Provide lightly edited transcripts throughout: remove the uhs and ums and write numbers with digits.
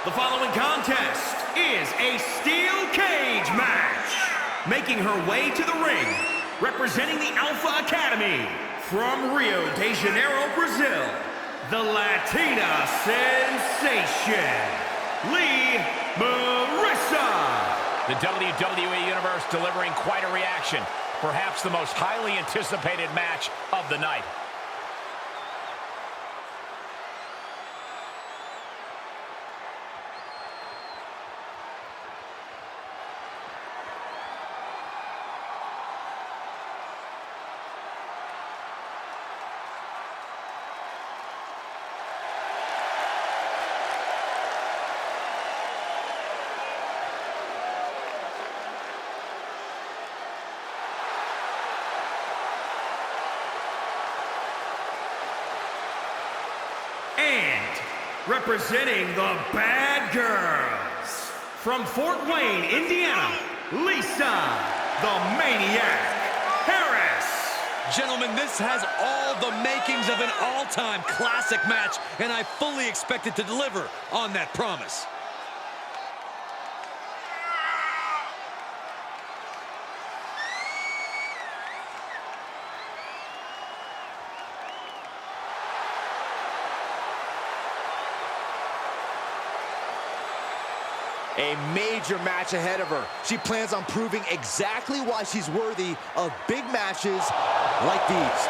The following contest is a steel cage match. Making her way to the ring, representing the Alpha Academy from Rio de Janeiro, Brazil, the Latina Sensation, Lee Marissa. The WWE Universe delivering quite a reaction. Perhaps the most highly anticipated match of the night. And representing the Bad Girls, from Fort Wayne, Indiana, Lisa, the Maniac, Harris. Gentlemen, this has all the makings of an all-time classic match, and I fully expect it to deliver on that promise. A major match ahead of her. She plans on proving exactly why she's worthy of big matches like these.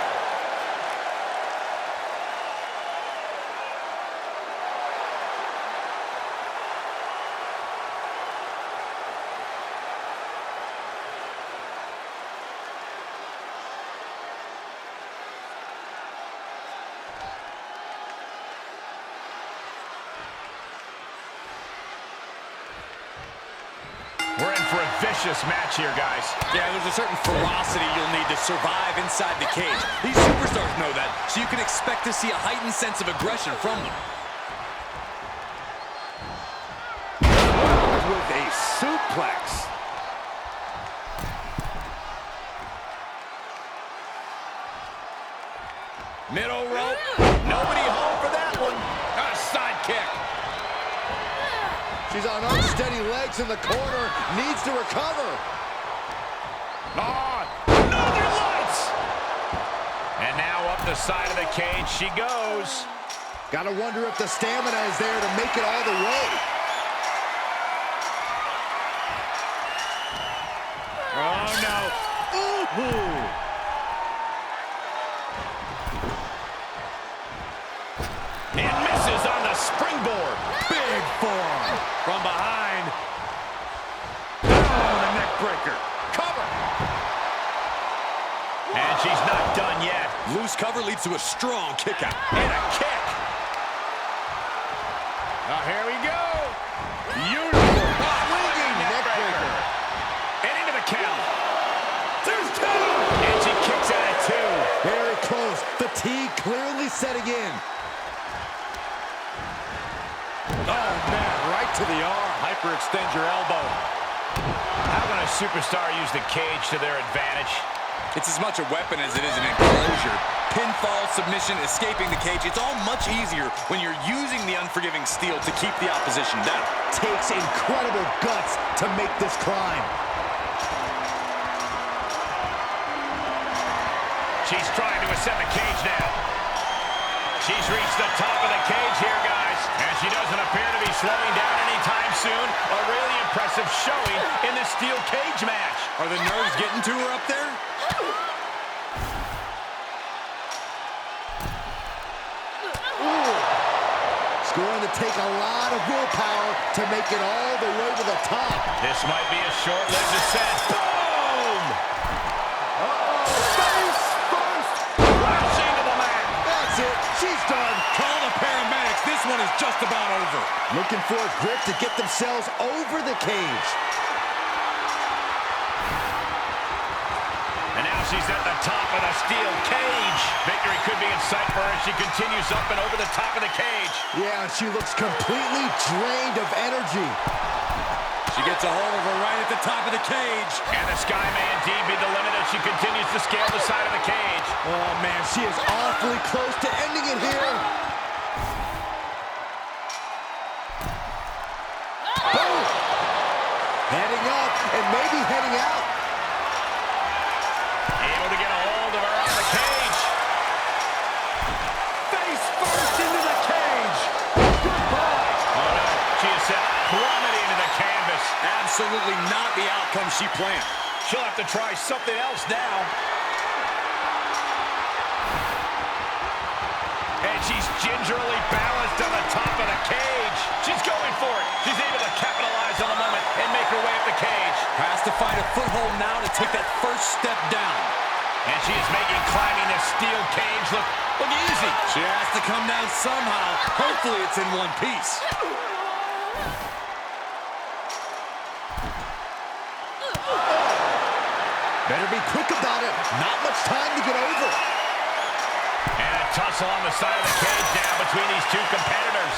We're in for a vicious match here, guys. Yeah, there's a certain ferocity you'll need to survive inside the cage. These superstars know that, so you can expect to see a heightened sense of aggression from them. With a suplex. Middle rope. Nobody home for that one. A side kick. She's on unsteady legs in the corner, needs to recover. Northern Lights! And now up the side of the cage she goes. Gotta wonder if the stamina is there to make it all the way. Oh, no. Ooh. And misses on the springboard. Big form. From behind. Oh, the neck breaker. Cover. And she's not done yet. Loose cover leads to a strong kick out. And a kick. Oh, here we go. Beautiful. Swinging neck breaker. And into the count. There's two. And she kicks out at two. Very close. Fatigue clearly setting in. Oh, man, right to the arm. Hyperextend your elbow. How can a superstar use the cage to their advantage? It's as much a weapon as it is an enclosure. Pinfall, submission, escaping the cage, it's all much easier when you're using the unforgiving steel to keep the opposition down. Takes incredible guts to make this climb. She's trying to ascend the cage now. She's reached the top of the cage here, guys. And she doesn't appear to be slowing down anytime soon. A really impressive showing in the steel cage match. Are the nerves getting to her up there? It's going to take a lot of willpower to make it all the way to the top. This might be a short-lived descent. Boom! Face first. Crashing to the mat. That's it. She's done. Call the paramedics. This one is just about over. Looking for a grip to get themselves over the cage. And now she's at the top of the steel cage. Victory could be in sight for her as she continues up and over the top of the cage. Yeah, and she looks completely drained of energy. She gets a hold of her right at the top of the cage. And the Sky may indeed be the limit as she continues to scale the side of the cage. Oh, man, she is awfully close to ending it here. heading out. Able to get a hold of her on the cage. Face first into the cage. Goodbye. Oh, no. She is set plummeting into the canvas. Absolutely not the outcome she planned. She'll have to try something else now. And she's gingerly balanced on the top of the cage. She's going for it. She's able to capitalize on the moment and make her way up the cage. Has to find a foothold now to take that first step down. And she is making climbing this steel cage look easy. She has to come down somehow. Hopefully it's in one piece. Better be quick about it. Not much time to get over. And a tussle on the side of the cage now between these two competitors.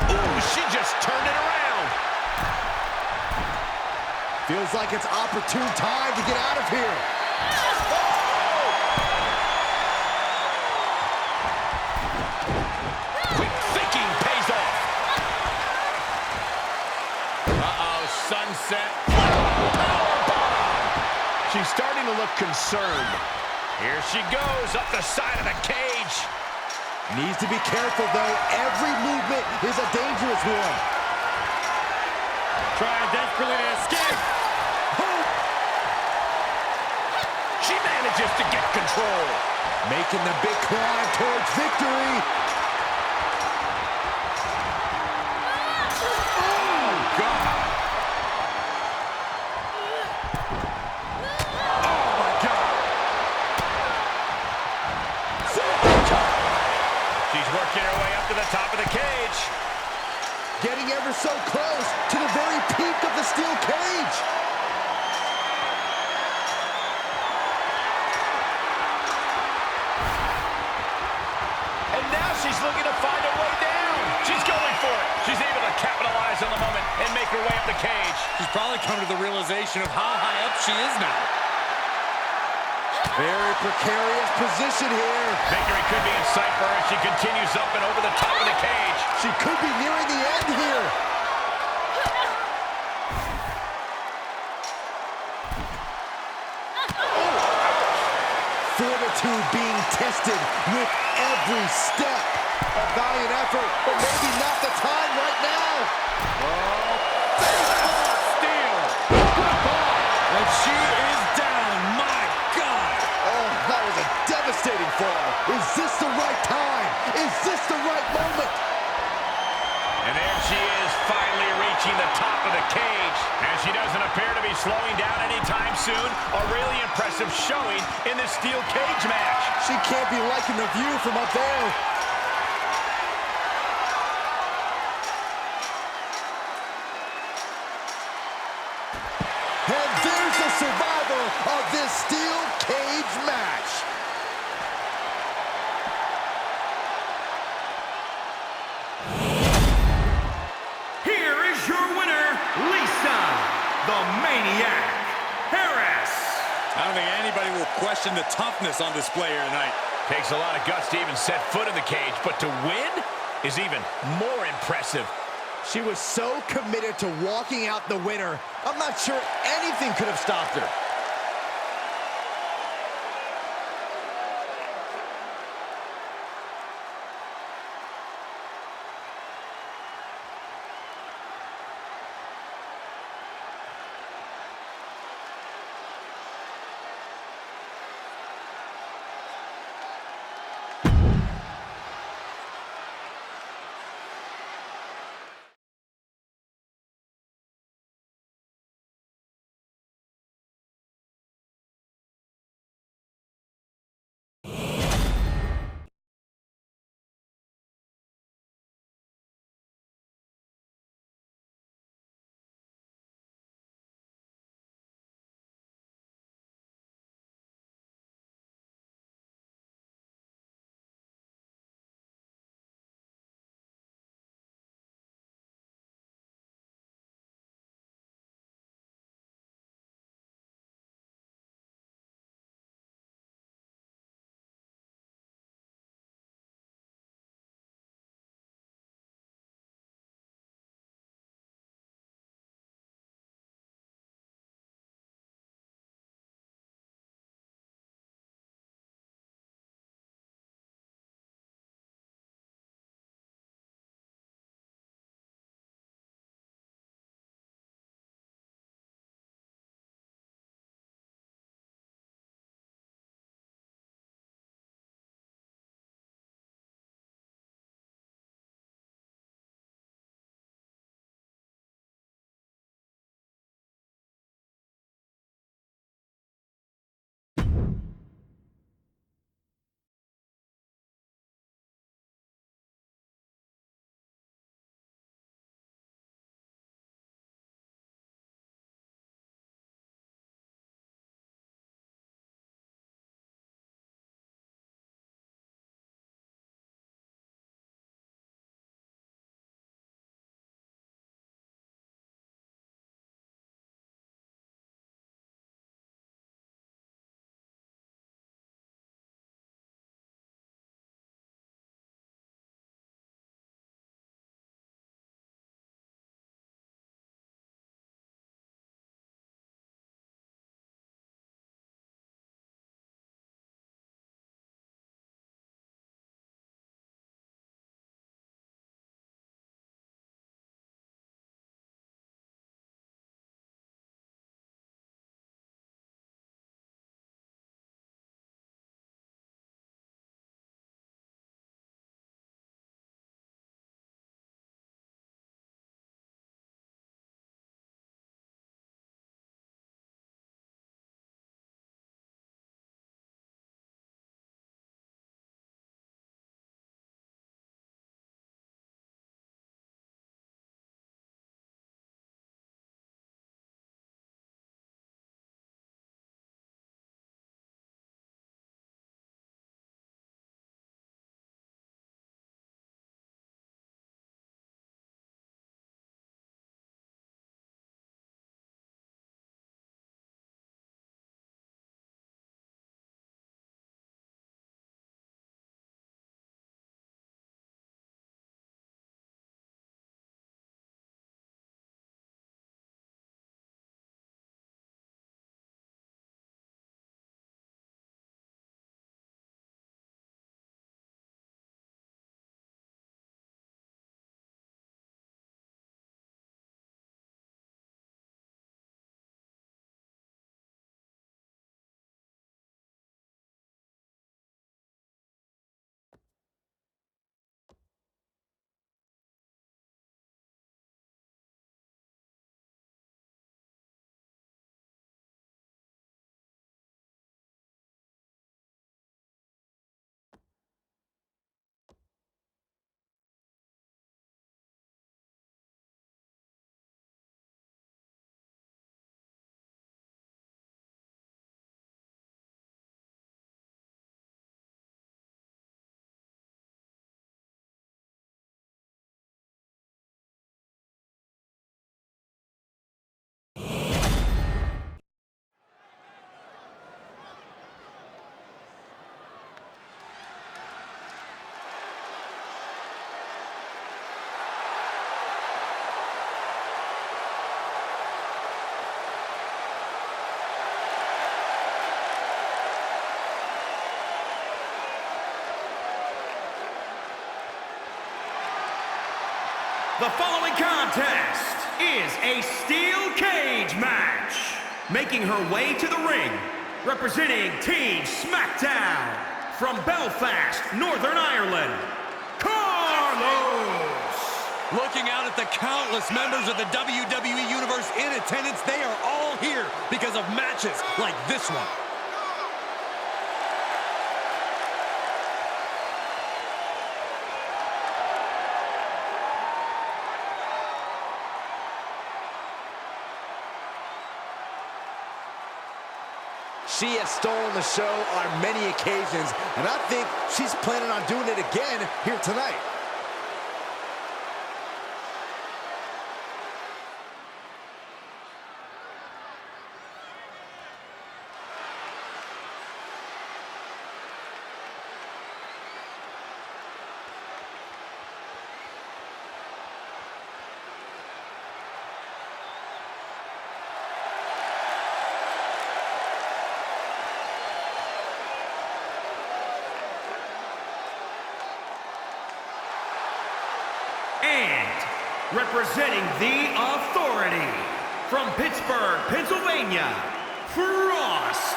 Ooh, she just turned it around. Feels like it's opportune time to get out of here. Quick thinking pays off. Uh-oh, sunset. Powerbomb. She's starting to look concerned. Here she goes up the side of the cage. Needs to be careful, though. Every movement is a dangerous one. Trying desperately to escape. She manages to get control. Making the big climb towards victory. Oh, God. Oh, my God. She's working her way up to the top of the cage. Getting ever so close to the very peak of the steel cage. And now she's looking to find a way down. She's going for it. She's able to capitalize on the moment and make her way up the cage. She's probably come to the realization of how high up she is now. Very precarious position here. Victory could be in sight for her as she continues up and over the top of the cage. She could be nearing the end here. Fortitude being tested with every step. A valiant effort, but maybe not the time right now. Steel. And she is down. My God. Oh, that was a devastating fall. Is this the right time? Is this the right moment? And there she is, finally reaching the top of the cage. And she doesn't appear to be slowing down anytime soon. A really impressive showing in this steel cage match. She can't be liking the view from up there. And there's the survivor of this steel cage match. Here is your winner, Lisa, the Maniac Harris. I don't think anybody will question the toughness on display here tonight. Takes a lot of guts to even set foot in the cage, but to win is even more impressive. She was so committed to walking out the winner. I'm not sure anything could have stopped her. The following contest is a steel cage match. Making her way to the ring, representing Team SmackDown, from Belfast, Northern Ireland, Carlos! Looking out at the countless members of the WWE Universe in attendance, they are all here because of matches like this one. She has stolen the show on many occasions, and I think she's planning on doing it again here tonight. And representing the Authority, from Pittsburgh, Pennsylvania, Frost.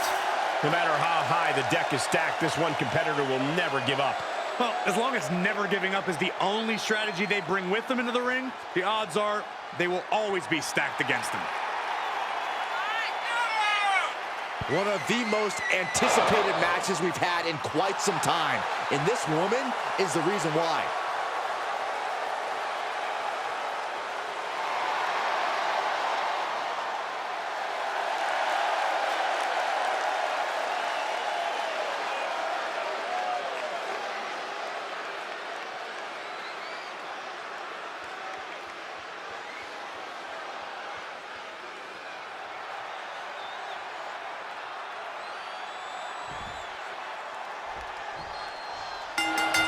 No matter how high the deck is stacked, this one competitor will never give up. Well, as long as never giving up is the only strategy they bring with them into the ring, the odds are they will always be stacked against them. One of the most anticipated matches we've had in quite some time. And this woman is the reason why.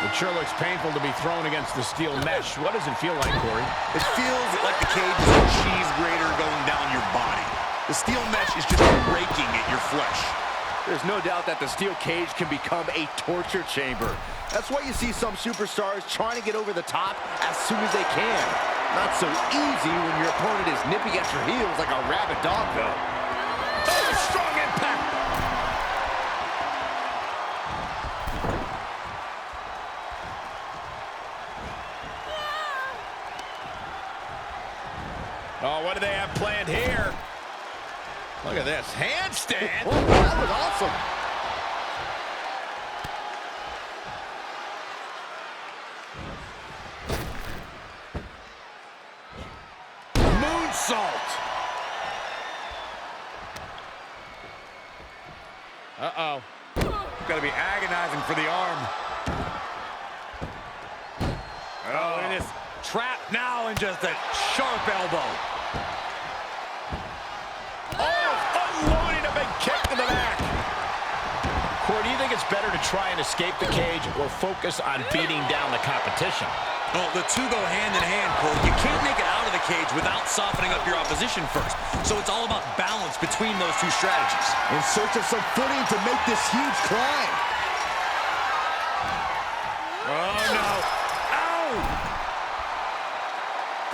It sure looks painful to be thrown against the steel mesh. What does it feel like, Corey? It feels like the cage is a cheese grater going down your body. The steel mesh is just raking at your flesh. There's no doubt that the steel cage can become a torture chamber. That's why you see some superstars trying to get over the top as soon as they can. Not so easy when your opponent is nipping at your heels like a rabid dog, though. Oh, strong impact! Oh, what do they have planned here? Look at this handstand. Oh, that was awesome. Moonsault. Uh-oh. Got to be agonizing for the arm. Oh, it is trapped now in just a sharp elbow. Unloading a big kick to the back. Corey, do you think it's better to try and escape the cage or focus on beating down the competition? Well, the two go hand in hand, Cole. You can't make it out of the cage without softening up your opposition first. So it's all about balance between those two strategies. In search of some footing to make this huge climb. Oh, no. Ow!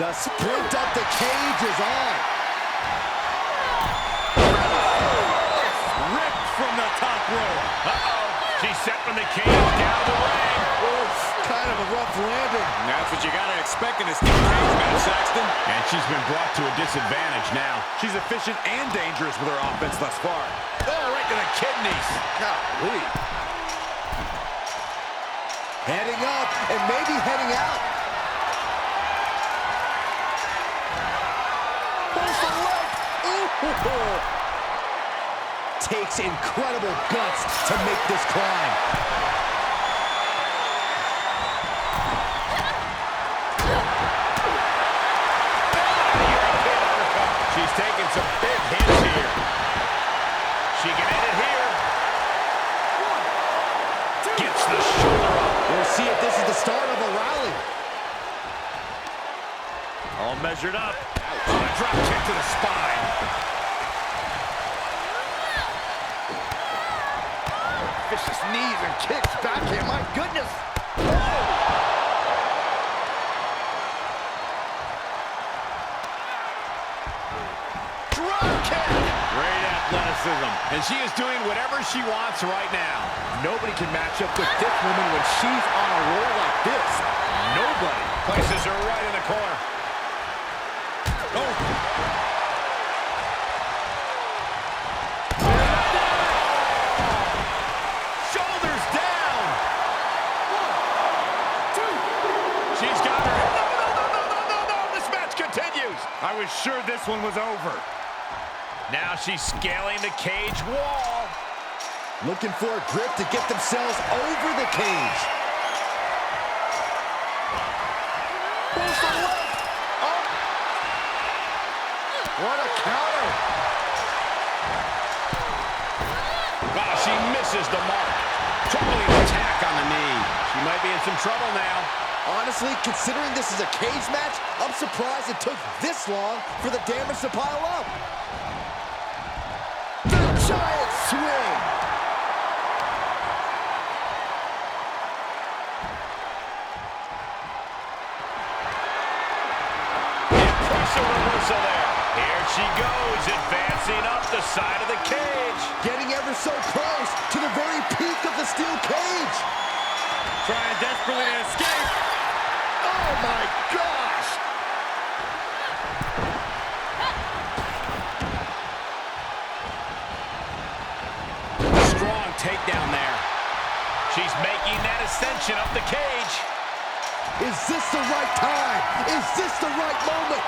The sprint up the cage is on. Ripped from the top rope. Uh-oh. She's set from the cage down the ring. Kind of a rough landing. And that's what you got to expect in a steel cage match, Saxton. And she's been brought to a disadvantage now. She's efficient and dangerous with her offense thus far. Oh, right to the kidneys. Golly. Heading up and maybe heading out. Pulls the leg. Ooh. Takes incredible guts to make this climb. She's taking some big hits here. She can end it here. Gets the shoulder up. We'll see if this is the start of a rally. All measured up. Oh, a drop kick to the spine. Vicious knees and kicks back here. My goodness. athleticism. And she is doing whatever she wants right now. Nobody can match up with this woman when she's on a roll like this. Nobody. Places her right in the corner. Oh. Shoulders down. 1, 2. She's got her. No. This match continues. I was sure this one was over. Now she's scaling the cage wall. Looking for a grip to get themselves over the cage. Oh. What a counter. Wow, she misses the mark. Troubling attack on the knee. She might be in some trouble now. Honestly, considering this is a cage match, I'm surprised it took this long for the damage to pile up. The giant swing. Impressive reversal there. Here she goes, advancing up the side of the cage. Getting ever so close to the very peak of the steel cage. Trying desperately to escape. Oh my gosh! Strong takedown there. She's making that ascension up the cage. Is this the right time? Is this the right moment?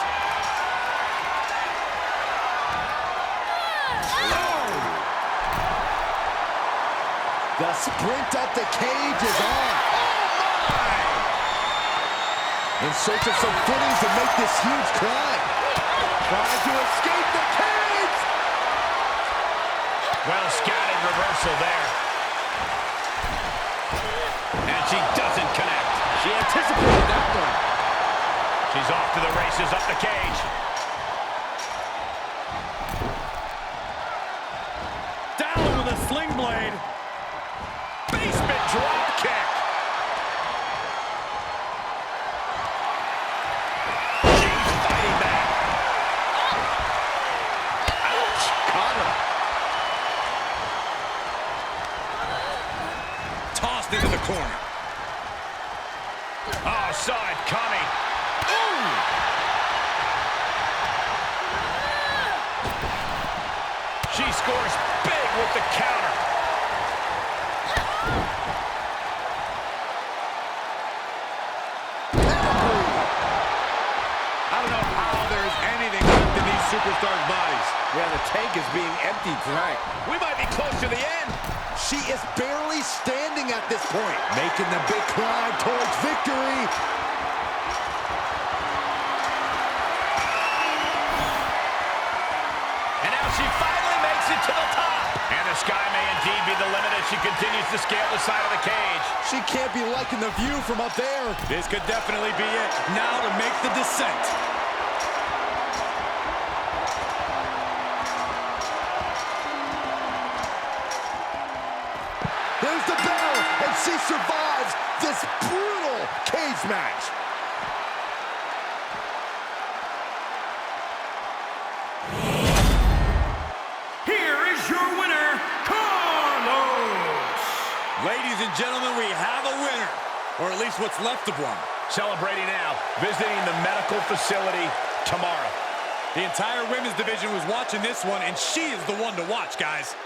Oh! The sprint up the cage is on. Oh my! In search of some footing to make this huge climb. Trying to escape the cage! Well scouted reversal there. And she doesn't connect. She anticipated that one. She's off to the races up the cage. Down with a sling blade. Basement drop kick. She's fighting back. Ouch. Caught her. Tossed into the corner. Oh, saw it coming. She scores big with the counter. I don't know how there's anything left in these superstars' bodies. Yeah, the tank is being emptied tonight. We might be close to the end. She is barely standing at this point, making the big climb towards victory. And now she finally makes it to the top. And the sky may indeed be the limit as she continues to scale the side of the cage. She can't be liking the view from up there. This could definitely be it. Now to make the descent. There's the bell, and she survives this brutal cage match. Here is your winner, Carlos. Ladies and gentlemen, we have a winner. Or at least what's left of one. Celebrating now, visiting the medical facility tomorrow. The entire women's division was watching this one, and she is the one to watch, guys.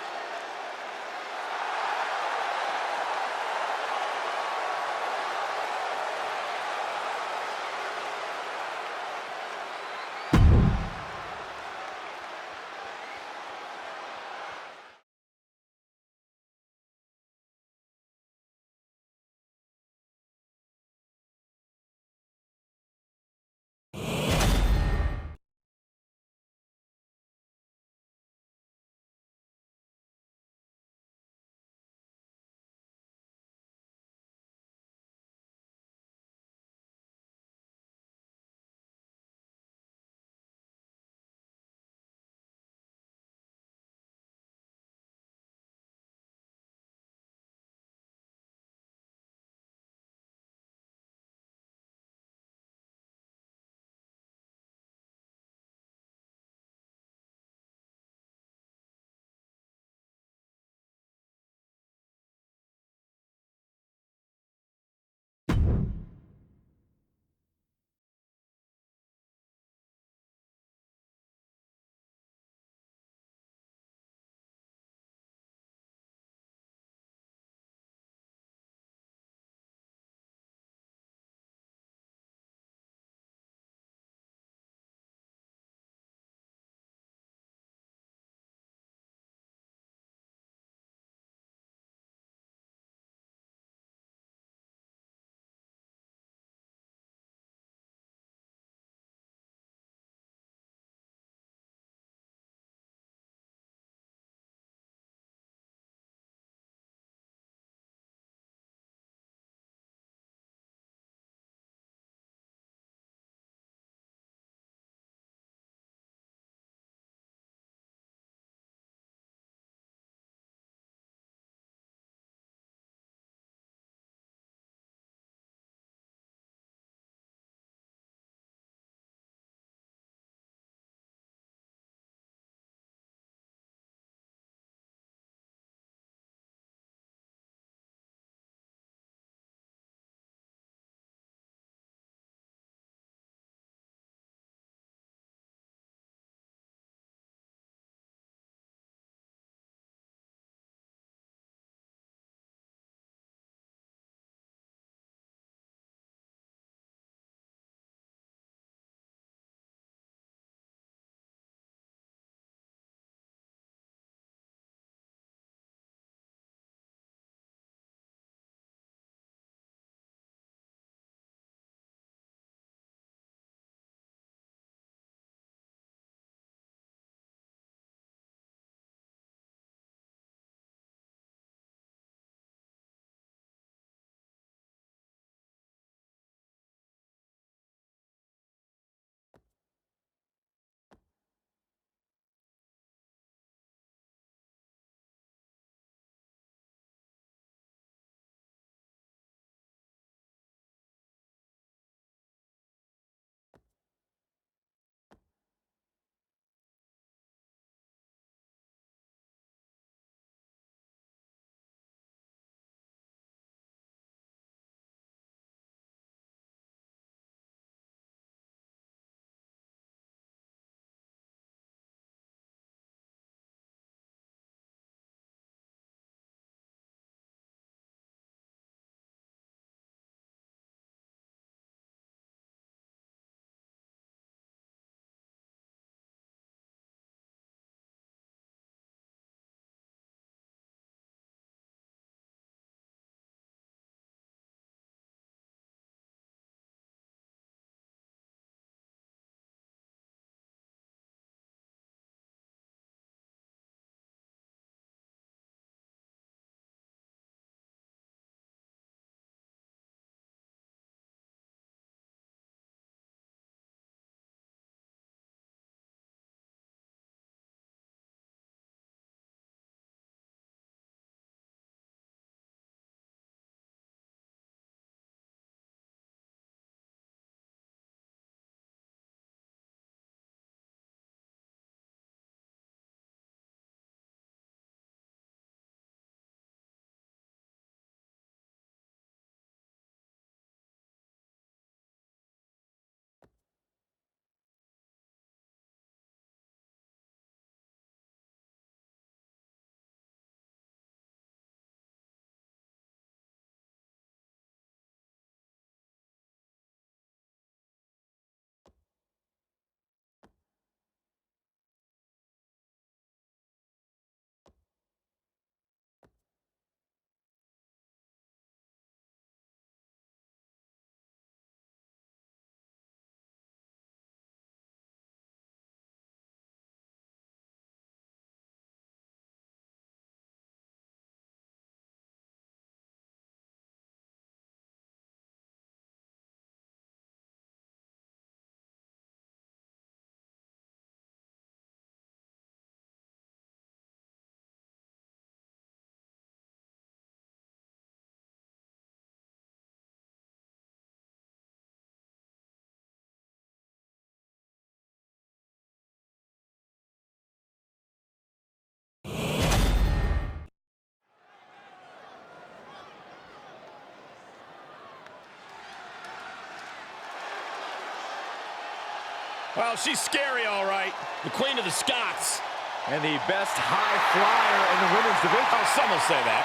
Well, she's scary, all right. The Queen of the Scots. And the best high flyer in the women's division. Oh, some will say that.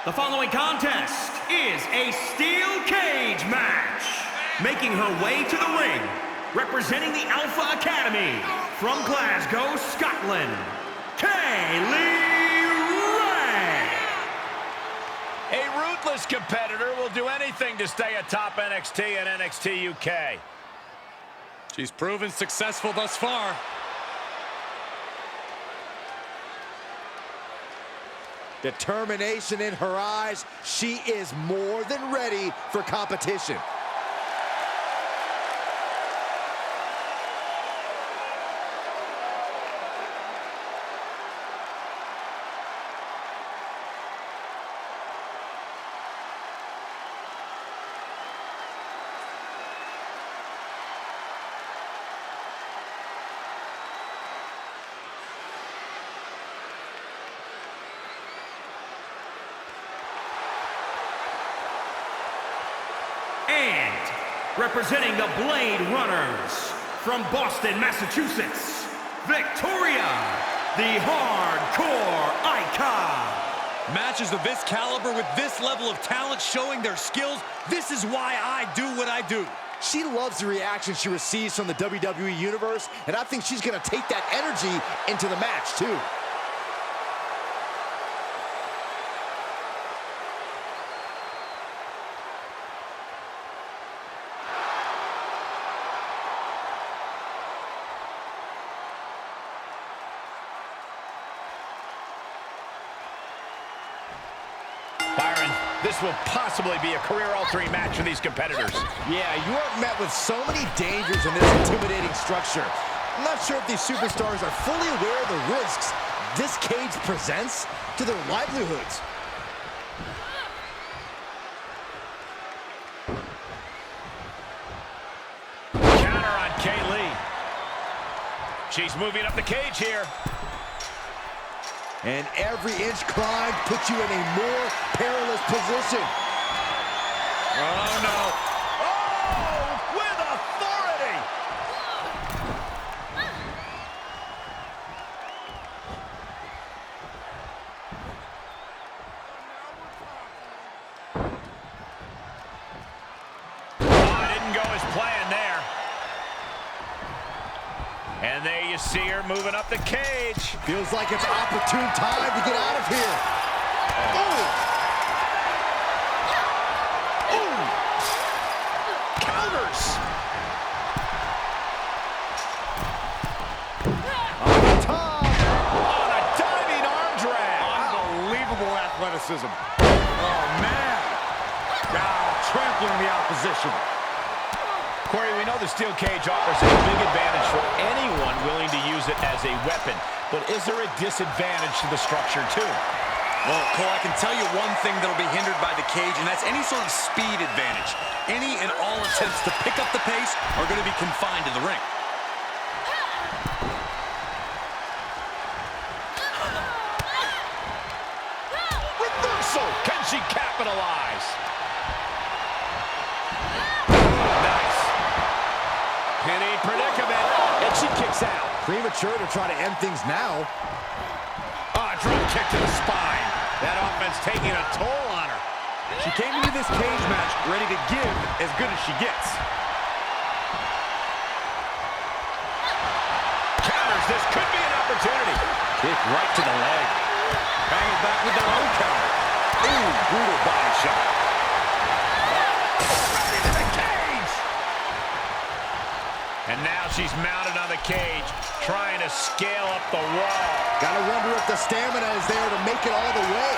The following contest is a steel cage match. Making her way to the ring, representing the Alpha Academy from Glasgow, Scotland, Kaylee Ray. A ruthless competitor will do anything to stay atop NXT and NXT UK. She's proven successful thus far. Determination in her eyes. She is more than ready for competition. And representing the Blade Runners from Boston, Massachusetts, Victoria, the Hardcore Icon. Matches of this caliber with this level of talent showing their skills. This is why I do what I do. She loves the reaction she receives from the WWE Universe, and I think she's going to take that energy into the match, too. Byron, this will possibly be a career-altering match for these competitors. Yeah, you are met with so many dangers in this intimidating structure. I'm not sure if these superstars are fully aware of the risks this cage presents to their livelihoods. Counter on Kaylee. She's moving up the cage here. And every inch climb puts you in a more perilous position. Oh, no. Oh, with authority. Oh, it didn't go as planned there. And there you see her moving up the cage. Feels like it's opportune time to get out of here. Ooh. Ooh. Counters. On the top. On a diving arm drag. Unbelievable athleticism. Oh, man. Trampling the opposition. Corey, we know the steel cage offers a big advantage for anyone willing to use it as a weapon. But is there a disadvantage to the structure, too? Well, Cole, I can tell you one thing that'll be hindered by the cage, and that's any sort of speed advantage. Any and all attempts to pick up the pace are going to be confined to the ring. Reversal! Can she capitalize? Nice. Penny predicament, and she kicks out. Premature to try to end things now. Drop kick to the spine. That offense taking a toll on her. She came into this cage match ready to give as good as she gets. Counters, this could be an opportunity. Kick right to the leg. Bang it back with their own counter. Ooh, brutal body shot. Right into the cage. And now she's mounted on the cage, trying to scale up the wall. Gotta wonder if the stamina is there to make it all the way.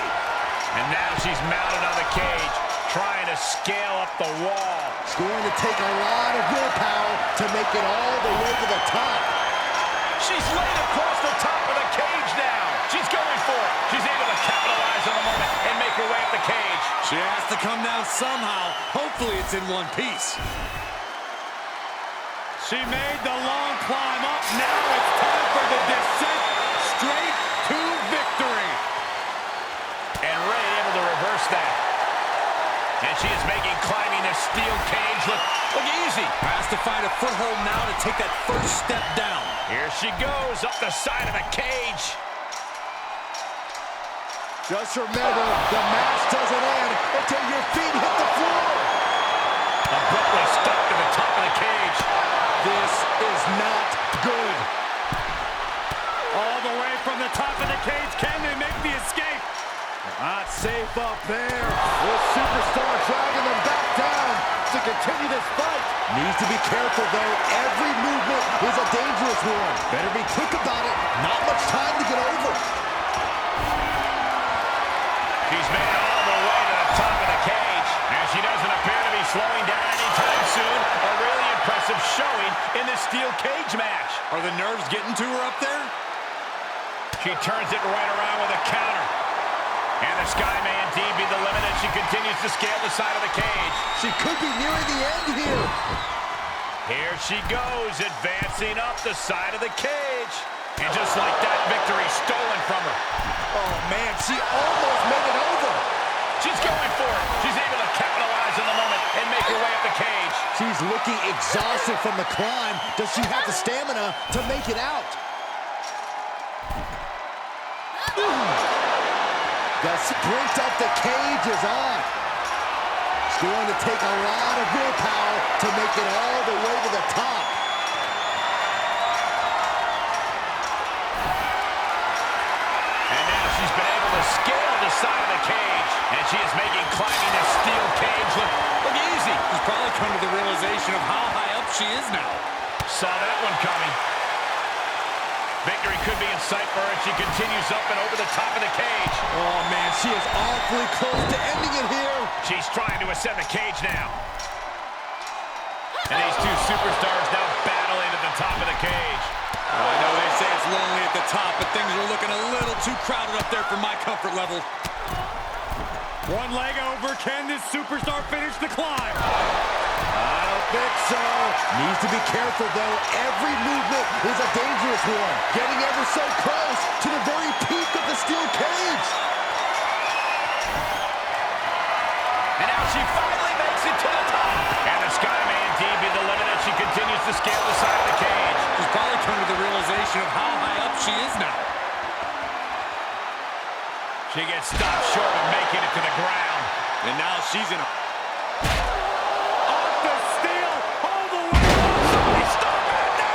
And now she's mounted on the cage, trying to scale up the wall. It's going to take a lot of willpower to make it all the way to the top. She's laid across the top of the cage now. She's going for it. She's able to capitalize on the moment and make her way up the cage. She has to come down somehow. Hopefully it's in one piece. She made the long climb up. Now it's time for the descent straight to victory. And Ray able to reverse that. And find a foothold now to take that first step down. Here she goes up the side of the cage. Just remember, the match doesn't end until your feet hit the floor. Abruptly stuck to the top of the cage. This is not good. All the way from the top of the cage. Can they make the escape? Not safe up there. This superstar dragging them back down to continue this fight. Needs to be careful, though. Every movement is a dangerous one. Better be quick about it. Not much time to get over. She's made it all the way to the top of the cage, and she doesn't appear to be slowing down anytime soon. A really impressive showing in this steel cage match. Are the nerves getting to her up there? She turns it right around with a counter. And the Sky may indeed be the limit as she continues to scale the side of the cage. She could be nearing the end here. Here she goes, advancing up the side of the cage. And just like that, victory stolen from her. Oh, man, she almost made it over. She's going for it. She's able to capitalize on the moment and make her way up the cage. She's looking exhausted from the climb. Does she have the stamina to make it out? The sprint up the cage is on. It's going to take a lot of willpower to make it all the way to the top. And now she's been able to scale the side of the cage. And she is making climbing this steel cage look easy. She's probably come to the realization of how high up she is now. Saw that one coming. Victory could be in sight for her as she continues up and over the top of the cage. Oh, man, she is awfully close to ending it here. She's trying to ascend the cage now. And these two superstars now battling at the top of the cage. I know they say it's lonely at the top, but things are looking a little too crowded up there for my comfort level. One leg over. Can this superstar finish the climb? I don't think so. Needs to be careful, though. Every movement is a dangerous one. Getting ever so close to the very peak of the steel cage. And now she finally makes it to the top. And the Sky may indeed be the limit as she continues to scale the side of the cage. She's probably come to the realization of how high up she is now. She gets stopped short of making it to the ground. And now she's in a... Off the steel, all the way up. Stop it! No!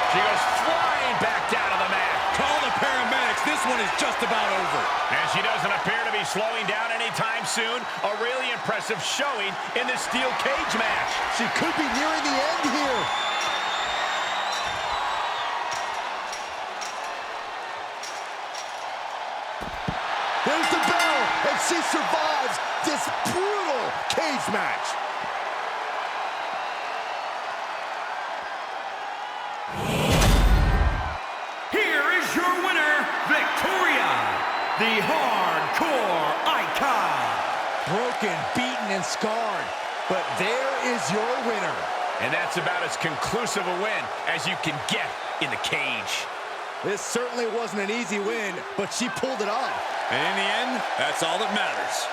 She goes flying back down to the mat. Call the paramedics. This one is just about over. And she doesn't appear to be slowing down anytime soon. A really impressive showing in this steel cage match. She could be nearing the end here. There's the bell, and she survives this brutal cage match. Here is your winner, Victoria, the Hardcore Icon. Broken, beaten, and scarred, but there is your winner. And that's about as conclusive a win as you can get in the cage. This certainly wasn't an easy win, but she pulled it off. And in the end, that's all that matters.